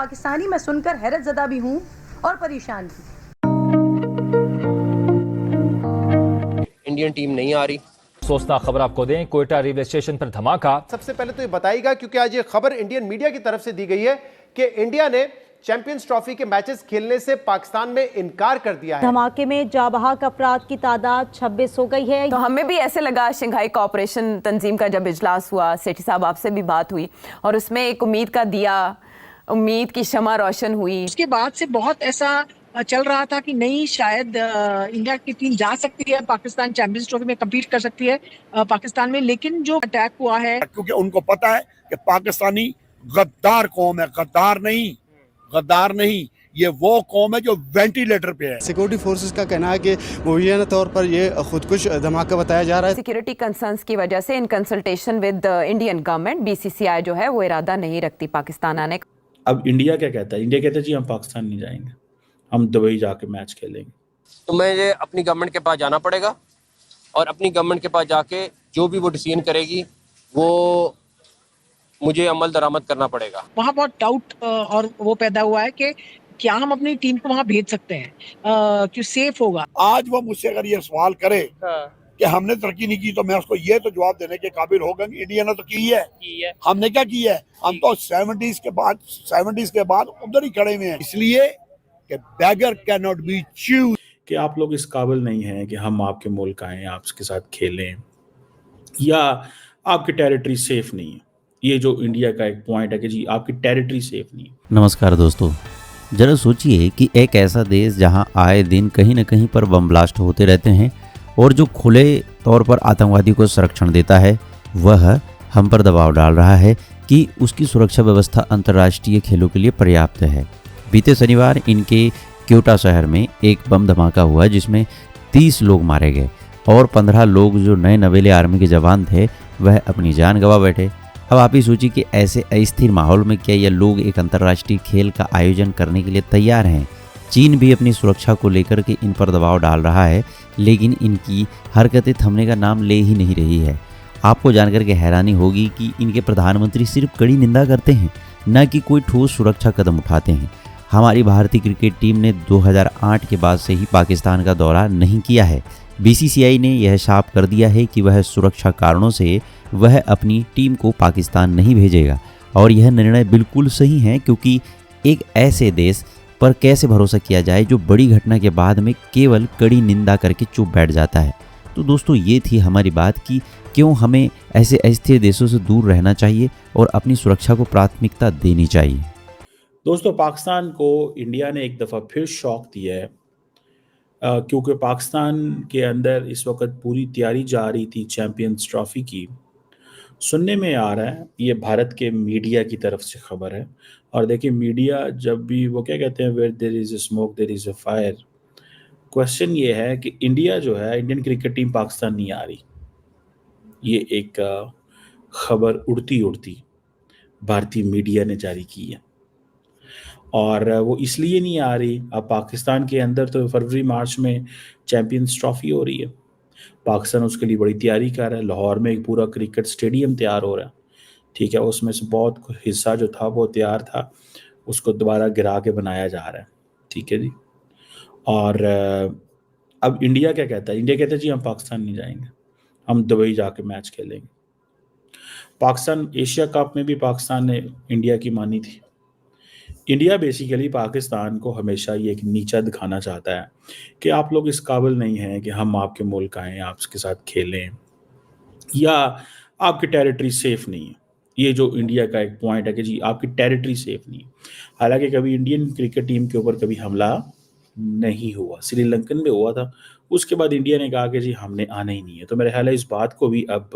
पाकिस्तानी मैं सुनकर हैरत ज़दा भी हूँ और परेशान भी। इंडियन टीम नहीं आ रही। सोचना खबर आपको दें, कोयटा रेलवे स्टेशन पर धमाका। सबसे पहले तो ये बताइएगा, क्योंकि आज ये खबर इंडियन मीडिया की तरफ से दी गई है कि इंडिया ने चैंपियंस ट्रॉफी के मैचेस खेलने से पाकिस्तान में इनकार कर दिया है। धमाके में जाबाहक अफराद की तादाद 26 हो गई है। तो हमें भी ऐसे लगा, शंघाई कोऑपरेशन तंजीम का जब इजलास हुआ, सेठी साहब आपसे भी बात हुई और उसमें एक उम्मीद का दिया, उम्मीद की शमा रोशन हुई। उसके बाद से बहुत ऐसा चल रहा था कि नहीं, शायद इंडिया की टीम जा सकती है, पाकिस्तान चैंपियंस ट्रॉफी में कम्पीट कर सकती है पाकिस्तान में, लेकिन जो अटैक हुआ है, क्योंकि उनको पता है कि पाकिस्तानी गद्दार कौम है, गद्दार नहीं, ये वो कौम है जो वेंटिलेटर पे है। सिक्योरिटी फोर्सेस का कहना है कि मुबैना तौर पर ये खुदकुश धमाका बताया जा रहा है। सिक्योरिटी कंसर्न्स की वजह से in consultation with Indian government BCCI जो है वो इरादा नहीं रखती पाकिस्तान आने का। अब इंडिया क्या कहता है? इंडिया कहता है जी हम पाकिस्तान नहीं जाएंगे, हम दुबई जाके मैच खेलेंगे। तो मुझे अपनी गवर्नमेंट के पास जाना पड़ेगा और अपनी गवर्नमेंट के पास जाके जो भी वो डिसीजन करेगी वो मुझे अमल दरामद करना पड़ेगा। वहाँ बहुत डाउट और वो पैदा हुआ है कि क्या हम अपनी टीम को वहाँ भेज सकते हैं, क्यों सेफ होगा। आज वो मुझसे अगर ये सवाल करे कि हमने तरक्की नहीं की, तो मैं उसको ये तो जवाब देने के काबिल होगा कि इंडिया ने तो की है। हमने क्या की है? हम तो 70s के बाद उधर ही खड़े हुए हैं, इसलिए कि beggar can not be choose. कि आप लोग इस काबिल नहीं हैं कि हम आपके मुल्क आएँ, आपके साथ खेलें, या आपकी टेरिटरी सेफ नहीं है। ये जो इंडिया का एक पॉइंट है कि जी आपकी टेरिटरी सेफ नहीं है। नमस्कार दोस्तों, जरा सोचिए कि एक ऐसा देश जहां आए दिन कहीं न कहीं पर बम ब्लास्ट होते रहते हैं और जो खुले तौर पर आतंकवादी को संरक्षण देता है, वह हम पर दबाव डाल रहा है कि उसकी सुरक्षा व्यवस्था अंतर्राष्ट्रीय खेलों के लिए पर्याप्त है। बीते शनिवार इनके क्योटा शहर में एक बम धमाका हुआ जिसमें 30 लोग मारे गए और 15 लोग जो नए नवेले आर्मी के जवान थे वह अपनी जान गंवा बैठे। अब आप ही सोचिए कि ऐसे अस्थिर माहौल में क्या ये लोग एक अंतर्राष्ट्रीय खेल का आयोजन करने के लिए तैयार हैं। चीन भी अपनी सुरक्षा को लेकर के इन पर दबाव डाल रहा है, लेकिन इनकी हरकतें थमने का नाम ले ही नहीं रही है। आपको जानकर के हैरानी होगी कि इनके प्रधानमंत्री सिर्फ कड़ी निंदा करते हैं, न कि कोई ठोस सुरक्षा कदम उठाते हैं। हमारी भारतीय क्रिकेट टीम ने 2008 के बाद से ही पाकिस्तान का दौरा नहीं किया है। बीसीसीआई ने यह साफ कर दिया है कि वह सुरक्षा कारणों से वह अपनी टीम को पाकिस्तान नहीं भेजेगा और यह निर्णय बिल्कुल सही है, क्योंकि एक ऐसे देश पर कैसे भरोसा किया जाए जो बड़ी घटना के बाद में केवल कड़ी निंदा करके चुप बैठ जाता है। तो दोस्तों, ये थी हमारी बात कि क्यों हमें ऐसे अस्थिर देशों से दूर रहना चाहिए और अपनी सुरक्षा को प्राथमिकता देनी चाहिए। दोस्तों, पाकिस्तान को इंडिया ने एक दफ़ा फिर शॉक दिया है, क्योंकि पाकिस्तान के अंदर इस वक्त पूरी तैयारी जा रही थी चैंपियंस ट्रॉफी की। सुनने में आ रहा है, ये भारत के मीडिया की तरफ से खबर है। और देखिए, मीडिया जब भी वो क्या कहते हैं, where there is a smoke there is a fire. Question ये है कि इंडिया जो है, इंडियन क्रिकेट टीम पाकिस्तान नहीं आ रही। ये एक खबर उड़ती उड़ती भारतीय मीडिया ने जारी की है और वो इसलिए नहीं आ रही। अब पाकिस्तान के अंदर तो फरवरी मार्च में चैंपियंस ट्रॉफी हो रही है, पाकिस्तान उसके लिए बड़ी तैयारी कर रहा है। लाहौर में एक पूरा क्रिकेट स्टेडियम तैयार हो रहा है, ठीक है, उसमें से बहुत हिस्सा जो था वो तैयार था, उसको दोबारा गिरा के बनाया जा रहा है, ठीक है जी। और अब इंडिया क्या कहता है? इंडिया कहता है जी हम पाकिस्तान नहीं जाएंगे, हम दुबई जाके मैच खेलेंगे। पाकिस्तान एशिया कप में भी पाकिस्तान ने इंडिया की मानी थी। इंडिया बेसिकली पाकिस्तान को हमेशा ये एक नीचा दिखाना चाहता है कि आप लोग इस काबिल नहीं हैं कि हम आपके मुल्क आएँ, आपके साथ खेलें, या आपकी टेरिटरी सेफ नहीं है। ये जो इंडिया का एक पॉइंट है कि जी आपकी टेरिटरी सेफ नहीं है। हालांकि कभी इंडियन क्रिकेट टीम के ऊपर कभी हमला नहीं हुआ, श्रीलंकन में हुआ था, उसके बाद इंडिया ने कहा कि जी हमने आना ही नहीं है। तो मेरे ख्याल है इस बात को भी अब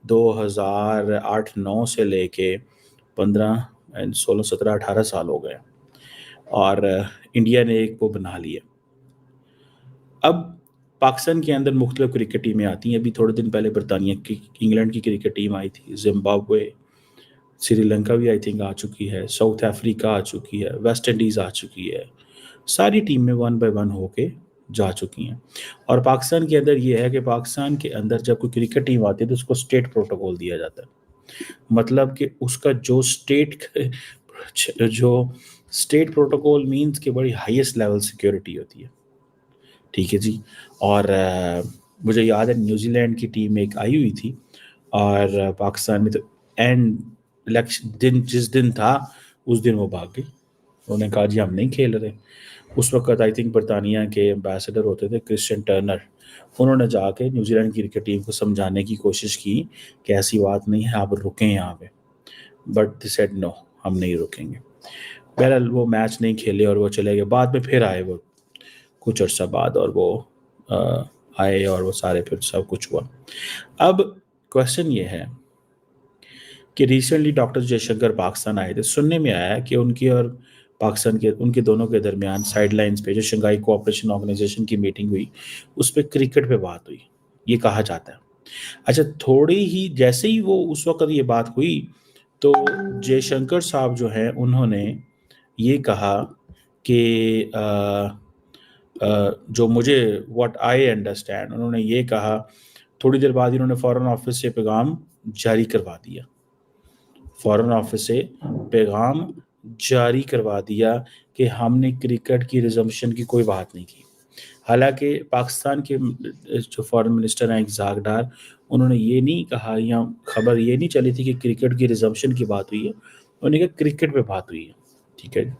2008-9 से लेके 15, 16, 17, 18 साल हो गए और इंडिया ने एक वो बना लिया। अब पाकिस्तान के अंदर मुख्तलिफ क्रिकेट टीमें आती हैं। अभी थोड़े दिन पहले बरतानिया की, इंग्लैंड की क्रिकेट टीम आई थी, जिम्बाब्वे, श्रीलंका भी आई थिंक आ चुकी है, साउथ अफ्रीका आ चुकी है, वेस्ट इंडीज़ आ चुकी है। सारी टीमें 1 बाय 1 होके जा चुकी हैं। और पाकिस्तान के अंदर ये है कि पाकिस्तान के अंदर जब कोई क्रिकेट टीम आती है तो उसको स्टेट प्रोटोकॉल दिया जाता है। मतलब कि उसका जो स्टेट जो स्टेट प्रोटोकॉल मीन्स कि बड़ी हाईएस्ट लेवल सिक्योरिटी होती है, ठीक है जी। और मुझे याद है न्यूजीलैंड की टीम एक आई हुई थी और पाकिस्तान में, तो एंड इलेक्शन दिन जिस दिन था उस दिन वो भाग गई। उन्होंने कहा जी हम नहीं खेल रहे। उस वक्त आई थिंक बरतानिया के एम्बेसडर होते थे क्रिश्चियन टर्नर, उन्होंने जाके न्यूजीलैंड की क्रिकेट टीम को समझाने की कोशिश की कि ऐसी बात नहीं है, आप रुकें यहाँ पे, बट दे सेड नो, हम नहीं रुकेंगे। बहरहाल वो मैच नहीं खेले और वो चले गए। बाद में फिर आए वो कुछ अर्सा बाद, और वो आए और वो सारे फिर सब कुछ हुआ। अब क्वेश्चन ये है कि रिसेंटली डॉक्टर जयशंकर पाकिस्तान आए थे। सुनने में आया कि उनकी और पाकिस्तान के, उनके दोनों के दरमियान साइडलाइंस पे जो शंघाई कोऑपरेशन ऑर्गेनाइजेशन की मीटिंग हुई उस पर क्रिकेट पे बात हुई, ये कहा जाता है। अच्छा, थोड़ी ही जैसे ही वो उस वक्त ये बात हुई तो जयशंकर साहब जो हैं उन्होंने ये कहा कि जो मुझे व्हाट आई अंडरस्टैंड, उन्होंने ये कहा, थोड़ी देर बाद इन्होंने फॉरेन ऑफिस से पैगाम जारी करवा दिया, फॉरेन ऑफिस से पैगाम जारी करवा दिया कि हमने क्रिकेट की रिजम्पशन की कोई बात नहीं की। हालांकि पाकिस्तान के जो फॉरेन मिनिस्टर हैं इज़हाक डार, उन्होंने ये नहीं कहा, या खबर ये नहीं चली थी कि क्रिकेट की रिजम्पशन की बात हुई है, उन्होंने कहा क्रिकेट पे बात हुई है, ठीक है।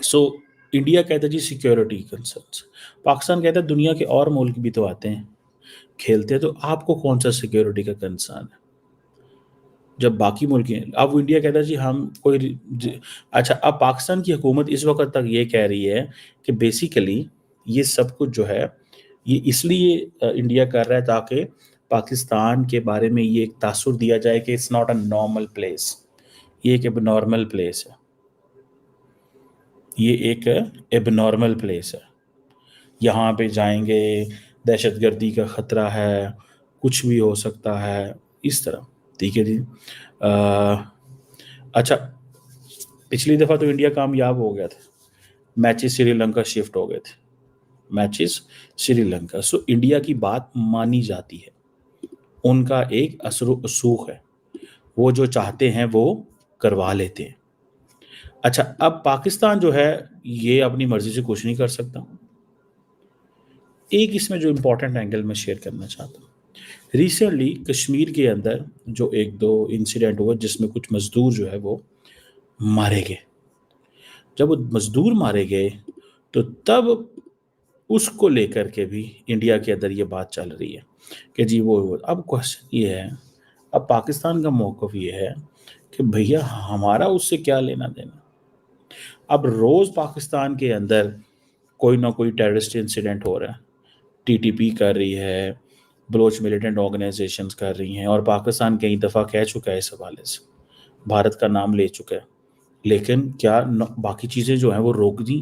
सो इंडिया कहता है जी सिक्योरिटी कंसर्न्स, पाकिस्तान कहता है दुनिया के और मुल्क भी तो आते हैं खेलते हैं, तो आपको कौन सा सिक्योरिटी का कंसर्न है जब बाकी मुल्क हैं। अब इंडिया कहता है जी हम कोई, अच्छा अब पाकिस्तान की हुकूमत इस वक्त तक ये कह रही है कि बेसिकली ये सब कुछ जो है ये इसलिए इंडिया कर रहा है ताकि पाकिस्तान के बारे में ये एक तासुर दिया जाए कि it's not a normal place, ये एक एबनॉर्मल प्लेस है, ये एक एबनॉर्मल प्लेस है, यहाँ पे जाएंगे दहशतगर्दी का ख़तरा है, कुछ भी हो सकता है, इस तरह, ठीक है जी। अच्छा, पिछली दफ़ा तो इंडिया कामयाब हो गया था, मैचेस श्रीलंका शिफ्ट हो गए थे, मैचेस श्रीलंका। सो इंडिया की बात मानी जाती है, उनका एक असर सूख है, वो जो चाहते हैं वो करवा लेते हैं। अच्छा, अब पाकिस्तान जो है ये अपनी मर्जी से कुछ नहीं कर सकता। एक इसमें जो इम्पोर्टेंट एंगल मैं शेयर करना चाहता हूँ, रिसेंटली कश्मीर के अंदर जो एक दो इंसिडेंट हुआ जिसमें कुछ मजदूर जो है वो मारे गए। जब वो मजदूर मारे गए तो तब उसको लेकर के भी इंडिया के अंदर ये बात चल रही है कि जी वो अब क्वेश्चन ये है, अब पाकिस्तान का मौक़िफ़ ये है कि भैया हमारा उससे क्या लेना देना। अब रोज़ पाकिस्तान के अंदर कोई ना कोई टेररिस्ट इंसिडेंट हो रहा है, टीटीपी कर रही है, बलोच मिलिटेंट ऑर्गेनाइजेशंस कर रही हैं, और पाकिस्तान कई दफ़ा कह चुका है इस हवाले से, भारत का नाम ले चुका है, लेकिन क्या बाकी चीज़ें जो हैं वो रोक दी,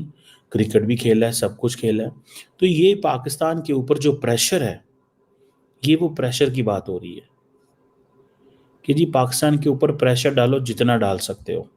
क्रिकेट भी खेला है, सब कुछ खेला है। तो ये पाकिस्तान के ऊपर जो प्रेशर है, ये वो प्रेशर की बात हो रही है कि जी पाकिस्तान के ऊपर प्रेशर डालो जितना डाल सकते हो,